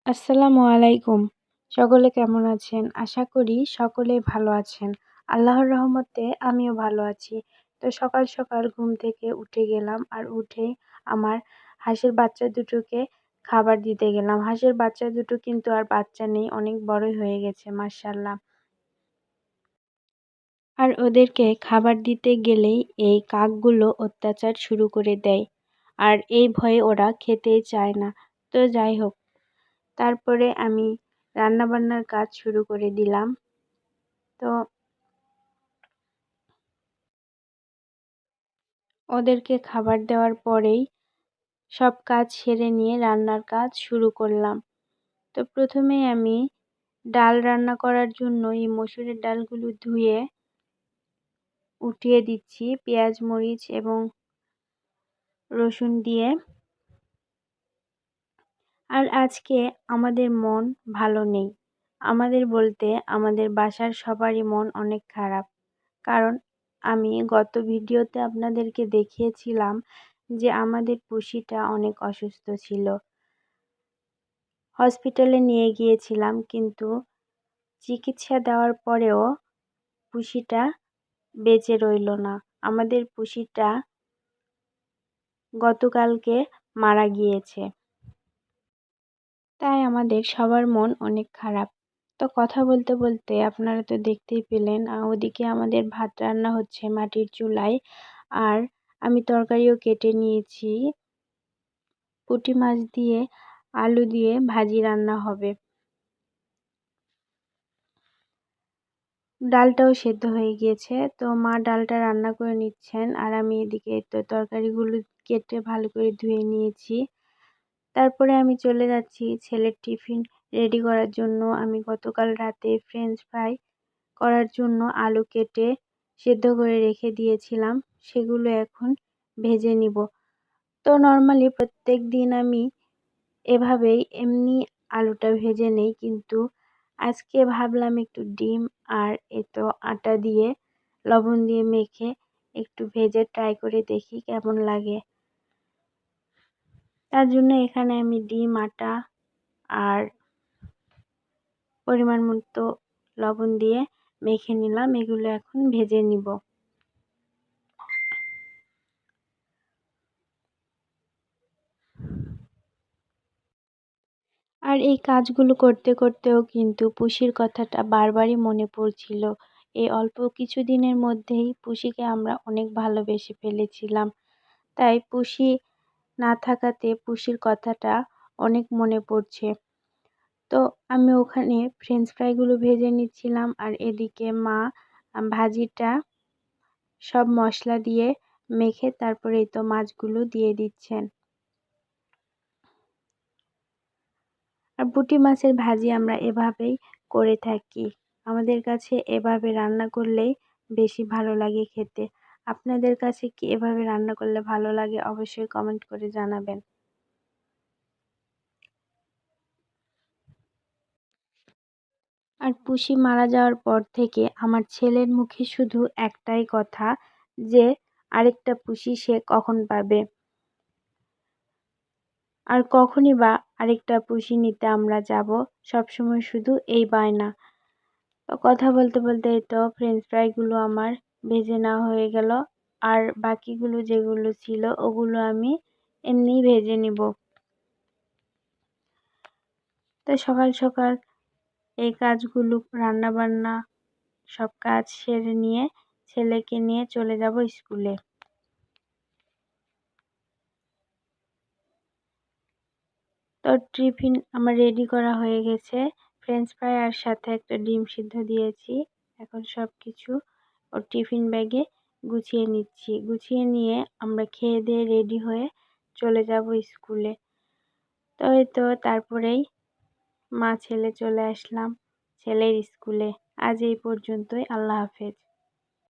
আসসালামু আলাইকুম। সকলে কেমন আছেন? আশা করি সকলেই ভালো আছেন। আল্লাহর রহমতে আমিও ভালো আছি। তো সকাল সকাল ঘুম থেকে উঠে গেলাম আর উঠেই আমার হাঁসের বাচ্চা দুটোকে খাবার দিতে গেলাম। হাঁসের বাচ্চা দুটো কিন্তু আর বাচ্চা নেই, অনেক বড়ই হয়ে গেছে মাশাআল্লাহ। আর ওদেরকে খাবার দিতে গেলেই এই কাকগুলো অত্যাচার শুরু করে দেয়। আর এই ভয়ে ওরা খেতেই চায় না। তো যাই হোক, তারপরে আমি রান্নাবান্নার কাজ শুরু করে দিলাম। তো ওদেরকে খাবার দেওয়ার পরেই সব কাজ সেরে নিয়ে রান্নার কাজ শুরু করলাম। তো প্রথমেই আমি ডাল রান্না করার জন্য এই মসুরের ডালগুলো ধুয়ে উঠিয়ে দিচ্ছি পেঁয়াজ, মরিচ এবং রসুন দিয়ে। আর আজকে আমাদের মন ভালো নেই। আমাদের বলতে আমাদের বাসার সবারই মন অনেক খারাপ। কারণ আমি গত ভিডিওতে আপনাদেরকে দেখিয়েছিলাম যে আমাদের পুষিটা অনেক অসুস্থ ছিল। হসপিটালে নিয়ে গিয়েছিলাম, কিন্তু চিকিৎসা দেওয়ার পরেও পুষিটা বেঁচে রইল না। আমাদের পুষিটা গতকালকে মারা গিয়েছে। তাই আমাদের সবার মন অনেক খারাপ। তো কথা বলতে বলতে আপনারা তো দেখতেই পেলেন, ওদিকে আমাদের ভাত রান্না হচ্ছে মাটির চুলায়। আর আমি তরকারিও কেটে নিয়েছি। পুঁটি মাছ দিয়ে আলু দিয়ে ভাজি রান্না হবে। ডালটাও সেদ্ধ হয়ে গিয়েছে, তো মা ডালটা রান্না করে নিচ্ছেন আর আমি এদিকে তো তরকারিগুলো কেটে ভালো করে ধুয়ে নিয়েছি। তারপরে আমি চলে যাচ্ছি ছেলের টিফিন রেডি করার জন্য। আমি গতকাল রাতে ফ্রেঞ্চ ফ্রাই করার জন্য আলু কেটে সেদ্ধ করে রেখে দিয়েছিলাম, সেগুলো এখন ভেজে নিব। তো নর্মালি প্রত্যেক দিন আমি এভাবেই এমনি আলুটা ভেজে নেই, কিন্তু আজকে ভাবলাম একটু ডিম আর আটা দিয়ে লবণ দিয়ে মেখে একটু ভেজে ট্রাই করে দেখি কেমন লাগে। তার জন্য এখানে আমি ডিম, আটা আর পরিমাণ মতো লবণ দিয়ে মেখে নিলাম। এগুলো এখন ভেজে নিব। আর এই কাজগুলো করতে করতেও কিন্তু পুষির কথাটা বারবারই মনে পড়ছিল। এই অল্প কিছুদিনের মধ্যেই পুষিকে আমরা অনেক ভালোবেসে ফেলেছিলাম। তাই পুষি না থাকাতে পুষির কথাটা অনেক মনে পড়ছে। তো আমি ওখানে ফ্রেঞ্চ ফ্রাইগুলো ভেজে নিচ্ছিলাম আর এদিকে মা ভাজিটা সব মশলা দিয়ে মেখে তারপরে এই তো মাছগুলো দিয়ে দিচ্ছেন। আর পুঁটি মাছের ভাজি আমরা এভাবেই করে থাকি। আমাদের কাছে এভাবে রান্না করলেই বেশি ভালো লাগে খেতে। আপনাদের কাছে কি এভাবে রান্না করলে ভালো লাগে? অবশ্যই কমেন্ট করে জানাবেন। আর পুষি মারা যাওয়ার পর থেকে আমার ছেলের মুখে শুধু একটাই কথা, যে আরেকটা পুষি সে কখন পাবে, আর কখনই বা আরেকটা পুষি নিতে আমরা যাব। সবসময় শুধু এই বায়না। তো কথা বলতে বলতে এই তো ফ্রেঞ্চ ফ্রাইগুলো আমার ভেজে নেওয়া হয়ে গেল। আর বাকিগুলো যেগুলো ছিল ওগুলো আমি এমনিই ভেজে নিব। তো সকাল সকাল এই কাজগুলো রান্না বান্না সব কাজ সেরে নিয়ে ছেলেকে নিয়ে চলে যাব স্কুলে। তো টিফিন আমার রেডি করা হয়ে গেছে। ফ্রেঞ্চ ফ্রাই আর সাথে একটা ডিম সিদ্ধ দিয়েছি। এখন সব কিছু ওর টিফিন ব্যাগে গুছিয়ে নিচ্ছি। গুছিয়ে নিয়ে আমরা খেয়ে দিয়ে রেডি হয়ে চলে যাব স্কুলে। তো এই তো তারপরেই মা ছেলে চলে আসলাম ছেলের স্কুলে। আজ এই পর্যন্তই। আল্লাহ হাফেজ।